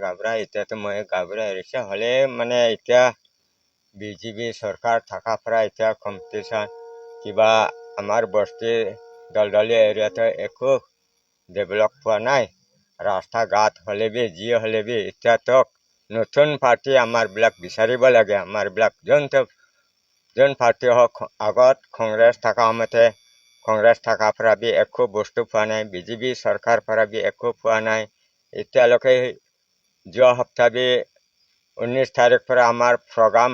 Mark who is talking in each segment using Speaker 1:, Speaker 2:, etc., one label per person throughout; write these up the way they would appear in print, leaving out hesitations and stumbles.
Speaker 1: গাবৰা এতিয়াতো মই গাবৰা এৰিছে হ'লে মানে এতিয়া বিজেপি চৰকাৰ থকাৰ পৰা এতিয়া কম্পিটিশ্যন কিবা আমাৰ বস্তিৰ দলদলীয়া এৰিয়াতে একো ডেভেলপ হোৱা নাই ৰাস্তা ঘাট হ'লে বি যি হ'লে বি এতিয়াতো নতুন পাৰ্টি আমাৰবিলাক বিচাৰিব লাগে আমাৰবিলাক যোন পাৰ্টি হওক আগত কংগ্ৰেছ থকা সময়তে কংগ্ৰেছ থকাৰ পৰা বি একো বস্তু পোৱা নাই বিজেপি চৰকাৰ পৰা বি একো পোৱা নাই এতিয়ালৈকে যোৱা সপ্তাহ বি 19 তাৰিখ পৰা আমাৰ প্ৰগ্ৰাম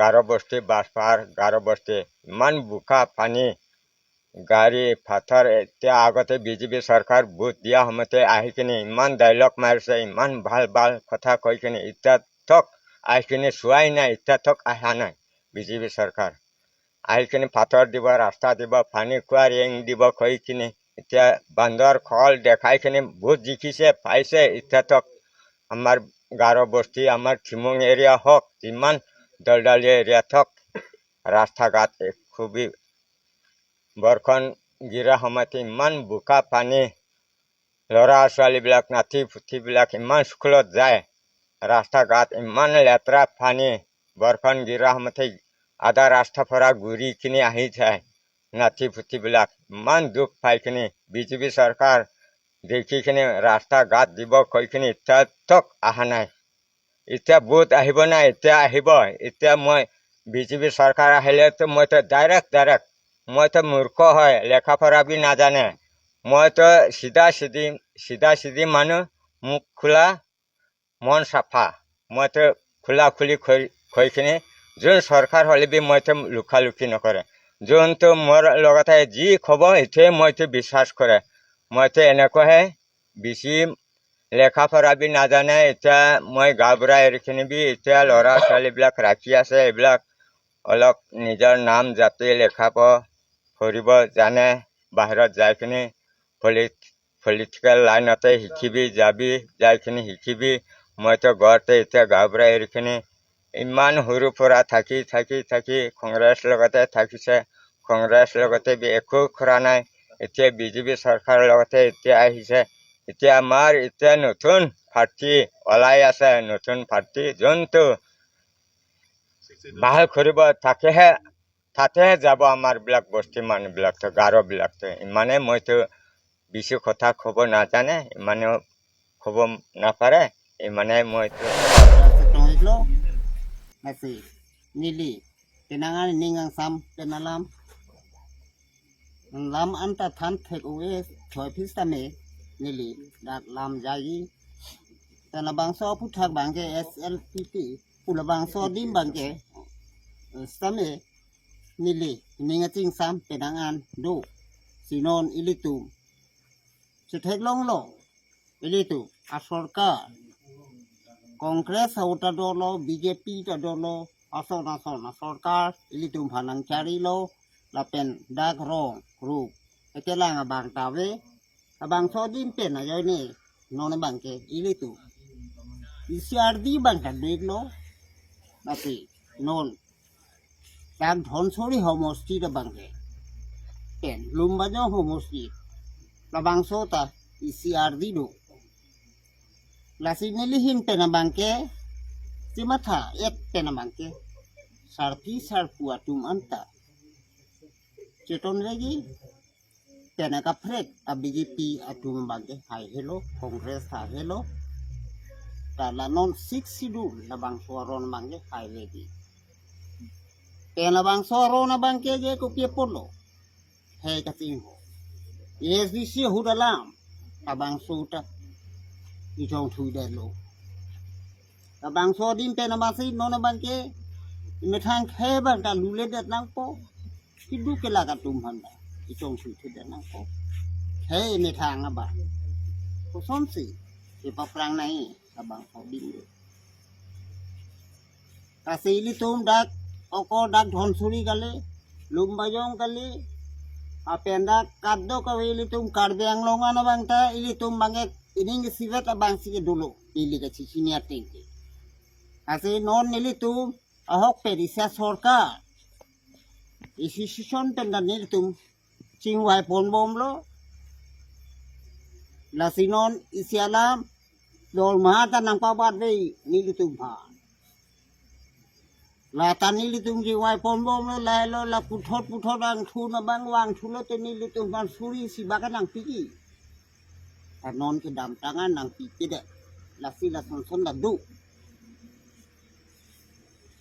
Speaker 1: গাৰো বস্তি বাছপাৰ গাৰো বস্তি ইমান বোকা পানী গাড়ী পাথৰ এতিয়া আগতে বিজেপি চৰকাৰ ভোট দিয়া সময়তে আহি কিনে ইমান ডাইলগ মাৰিছে ইমান ভাল ভাল কথা কৈ কিনে এতিয়া থক আহি কিনে চোৱাই নাই এতিয়া থক অহা নাই বিজেপি চৰকাৰ আহি কিনে পাথৰ দিব ৰাস্তা দিব পানী খোৱা ৰেং দিব কৈ কিনে এতিয়া বান্দৰ খল দেখাই কিনে ভোট জিকিছে পাইছে এতিয়া থক আমাৰ গাৰো বস্তি আমাৰ থিমুং এৰিয়া হওক যিমান দলদালীয়া এৰিয়া থক ৰাস্তা ঘাট খুবেই বৰষুণ গিৰা সময়তে ইমান বোকা পানী ল'ৰা ছোৱালীবিলাক নাতি পুথিবিলাক ইমান স্কুলত যায় ৰাস্তা ঘাট ইমান লেতেৰা পানী বৰষুণ গিৰা সময়তে আধা ৰাস্তাৰ পৰা ঘূৰি কিনে আহি যায় নাতি পুথিবিলাক ইমান দুখ পাই কিনে বিজেপি চৰকাৰ দেখি কিনে ৰাস্তা ঘাট দিব কৈ কিনে এতিয়া থক অহা নাই এতিয়া ভোট আহিব নাই এতিয়া আহিব এতিয়া মই বিজেপি চৰকাৰ আহিলেতো মইতো ডাইৰেক্ট মইতো মূৰ্খ হয় লেখা পঢ়া বি নাজানে মইতো চিধা চিধি মানুহ মুখ খোলা মন চাফা মইতো খোলা খুলি কৈ কিনে যোন চৰকাৰ হ'লে বি মইতো লুকালুকি নকৰে যোনটো মোৰ লগতে যি ক'ব সেইটোৱে মইতো বিশ্বাস কৰে মইতো এনেকুৱাহে বেছি লেখা পঢ়া বি নাজানে এতিয়া মই গাঁওবুঢ়া এৰিখিনি বি এতিয়া ল'ৰা ছোৱালীবিলাক ৰাখি আছে এইবিলাক অলপ নিজৰ নাম জাতি লেখা পঢ়িব জানে বাহিৰত যাই কিনে পলিটিকেল লাইনতে শিকিবি যাবি যাই কিনে শিকিবি মইতো ঘৰতে এতিয়া গাঁওবুঢ়া এৰিখিনি ইমান সৰু পৰা থাকি কংগ্ৰেছ লগতে থাকিছে কংগ্ৰেছ লগতে বি একো কৰা নাই এতিয়া বিজেপি চৰকাৰৰ লগতে এতিয়া আহিছে এতিয়া আমাৰ এতিয়া নতুন পাৰ্টি ওলাই আছে নতুন পাৰ্টি যোনটো ভাল কৰিব তাতেহে যাব আমাৰ বিলাক বস্তি মানুহবিলাকতো গাৰোবিলাকতো ইমানে মইতো বেছি কথা ক'ব নাজানে ইমানেও ক'ব নাপাৰে ইমানে মইতো
Speaker 2: Masih nili tenangan ningang sam tenalam lam anta than take away choi pistame nili dat lam jagi tena bangso puthak bangke SLPP pula bangso dim bangke stame nili ningating sam tenangan do sinon ilitum sethek long lo ilitu asorka Kongres sauta dolo BJP ta dolo asona sorkar ilitum phanang cari lo lapen dak rong group ekelang abang tawe abang sodim pen ayo ni non bangke ilitu isiardi bang ta dek lo tapi non dak dhonsori homosti ta bangke pen lumbajo homosti labang sota isiardi do Lasi nilihin penabangke, si mata ek penabangke, sarpi sarpu atum anta. Ceton lagi, penakaprek BJP atum bangke hai hello, kongres hai hello. Tala non 6 sidul labang soron bangke hai lagi. Penabang soron bangke je kopie polo, hai katingo. SDC hudalam, abang suta. Itong tuida lo. Abang so din pe namasi nona bangke imethang kheba ta lule dat nang po kidu ke laga tumhanda itong tuida nang po he imethang aba ko somsi e paprang nai abang so din kasili tum dak oko dak dhonsuri gale lumbajong kali apenda kaddo kawili tum kardiang longa na bangta ili tum bange ini sivat abang sih dulu pilih ke sini atinggi. Asal non nili tu ahok perisa sorkar. Isi sison pendan nili tu cingwai pon bom lo. Lasinon isi alam dol ma ta nang pa bat ve nilitum pha la ta nilitum ji wai pom bom lo lai lo la puthot ang thu na bang wang thu lo te nilitum ban suri si ba ka nang pi ta non ke dam tangan nang pi de la si la son da du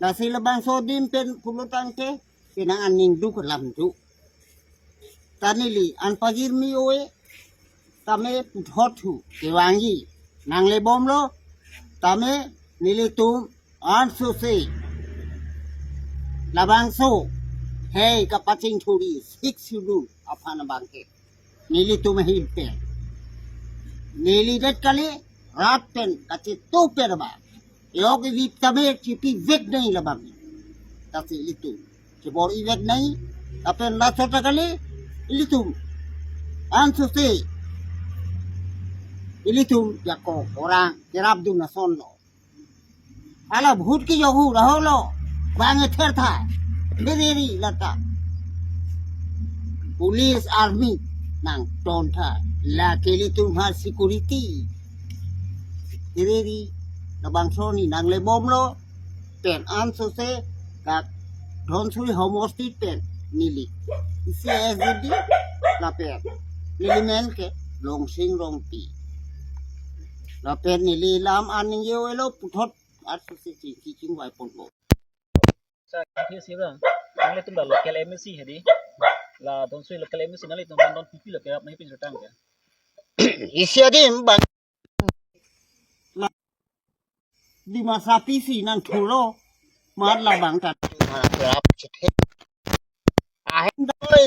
Speaker 2: la si la bang so dim pen pulutang ke pinang aning du ko lam du tanili an pagir mi oe tame puthot thu ke wangi nang le bom lo tame nilitum an so se labang so hey kapaching thuri six sulu apana bangke nilitum hil pe nili det kali rat pen kachi tu per ba yok di tame chipi vek nahi labang kasi itu cebor vek nahi apen la chota kali ilitum an so se ilitum jako orang jerap du na son lo ala bhut ki jogu raho lo bange ther tha bereri lata police army nang ton tha la kelitum har security bereri na bang so ni nang le bom lo pen an so se ka don suri homosti pen nili CSD la pen nili men ke long sing long pi la pen nili lam aning yo elo puthot at si chi ching wai pon bo
Speaker 3: sa kia sih bang nang le tum da local MSC hadi la don sui local MSC nang le tum don pipi lo kerap nahi pin rotang ya
Speaker 2: isiadim bang di masa pisi nang thulo mar la bang ta kerap chethe ahem doi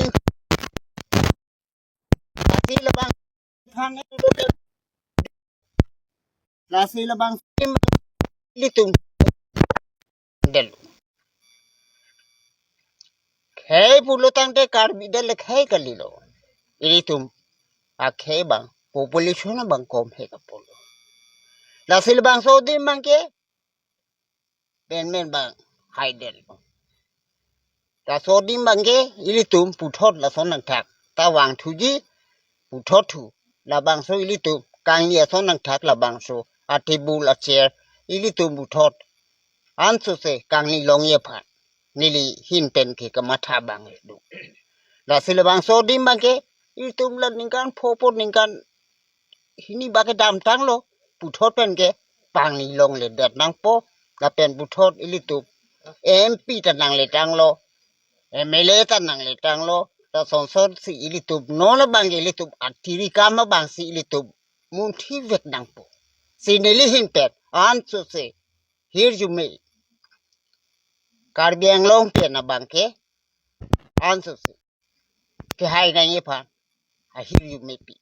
Speaker 2: lasi la bang thang lasi la bang litum del khai pulutang te kar bidel khai kalilo ilitum a khai bang population bang kom he ka polo lasi la bang so dim bang ke ben men bang haidel la so dim bang ke ilitum puthot la son nang thak ta wang thuji puthot thu la bang so ilitum kang ye son nang thak la bang so atibul a chair ilitum puthot an so se kang ni long ye phat nili hin pen ke kamatha bang du la sil bang so dim bang ke ilitum la ningkan phopot ningkan hini ba ke dam tang lo puthot pen ke pang ni long le dat nang po la pen puthot ilitum MP ta nang le tang lo MLA ta nang le tang lo ta son son si ilitum no la bang ilitum atiri kama bang si ilitum mun thi vek nang po si nili hin pet an so se here you may Karbi Anglong pe na bang ke an so se ke hai na ye pha a here you may be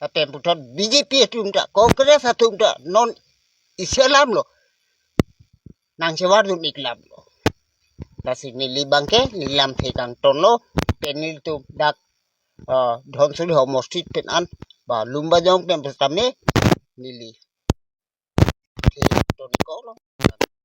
Speaker 2: a pen puthot BJP atum ta Congress atum ta non Islam lo nang sewar dum iklam lo la si nili bang ke nilam the kang ton lo pen nil tu dak dhon suri homo street pen an ba lumba jong pen tame nili the ton ko lo